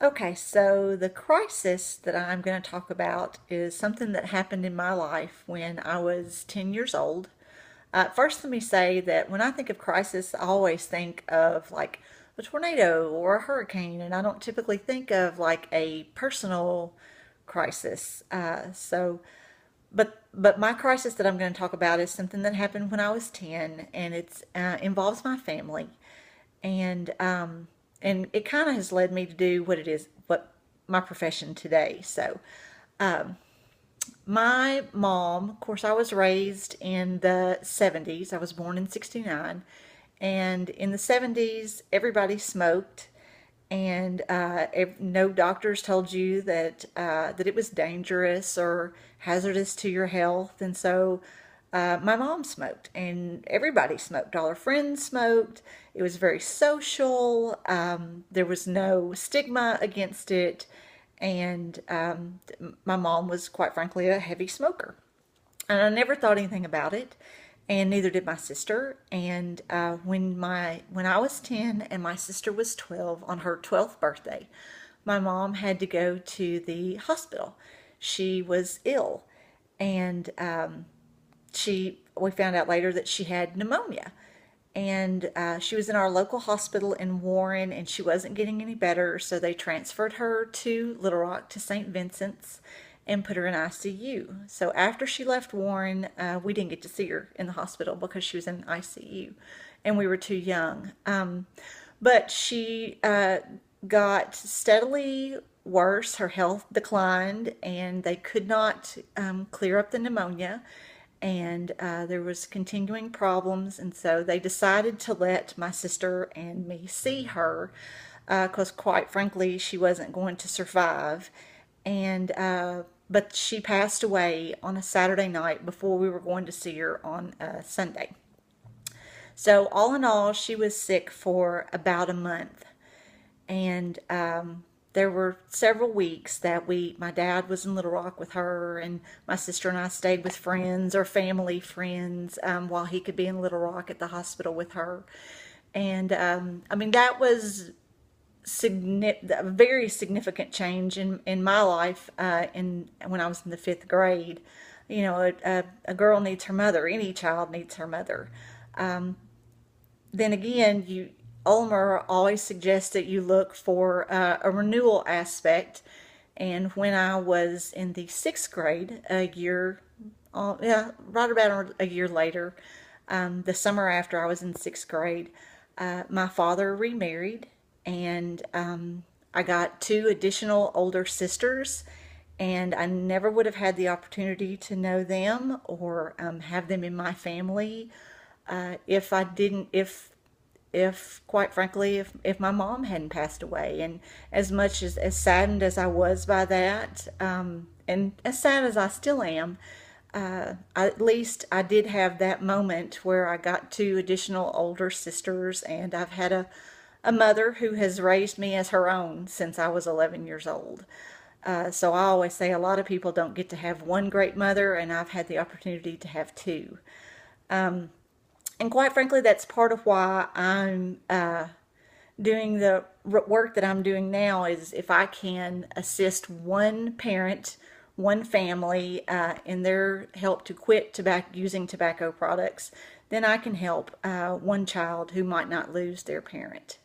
Okay, so the crisis that I'm going to talk about is something that happened in my life when I was 10 years old. First, let me say that when I think of crisis, I always think of like a tornado or a hurricane, and I don't typically think of like a personal crisis. But my crisis that I'm going to talk about is something that happened when I was 10, and it's involves my family, and um, and it kind of has led me to do what my profession today. So, my mom, of course, I was raised in the 70s. I was born in 69, and in the 70s, everybody smoked, and no doctors told you that it was dangerous or hazardous to your health, and so my mom smoked, and everybody smoked. All her friends smoked. It was very social. There was no stigma against it, and my mom was, quite frankly, a heavy smoker. And I never thought anything about it, and neither did my sister. And when I was 10 and my sister was 12, on her 12th birthday, my mom had to go to the hospital. She was ill, and we found out later that she had pneumonia. And she was in our local hospital in Warren, and she wasn't getting any better, so they transferred her to Little Rock to St. Vincent's and put her in ICU. So after she left Warren, we didn't get to see her in the hospital because she was in ICU and we were too young. But she got steadily worse. Her health declined, and they could not clear up the pneumonia, and there was continuing problems, and so they decided to let my sister and me see her because quite frankly she wasn't going to survive. And but she passed away on a Saturday night before we were going to see her on a Sunday. So all in all, she was sick for about a month, and there were several weeks that my dad was in Little Rock with her, and my sister and I stayed with friends or family friends while he could be in Little Rock at the hospital with her. And I mean, that was a very significant change in my life when I was in the fifth grade. You know, a girl needs her mother. Any child needs her mother. Then again, Ulmer always suggests that you look for a renewal aspect. And when I was in the sixth grade, right about a year later, the summer after I was in sixth grade, my father remarried, and I got two additional older sisters, and I never would have had the opportunity to know them or have them in my family if I didn't, if quite frankly, if my mom hadn't passed away. And as much as saddened as I was by that, and as sad as I still am, at least I did have that moment where I got two additional older sisters, and I've had a mother who has raised me as her own since I was 11 years old. So I always say a lot of people don't get to have one great mother, and I've had the opportunity to have two. And quite frankly, that's part of why I'm doing the work that I'm doing now. Is if I can assist one parent, one family in their help to quit using tobacco products, then I can help one child who might not lose their parent.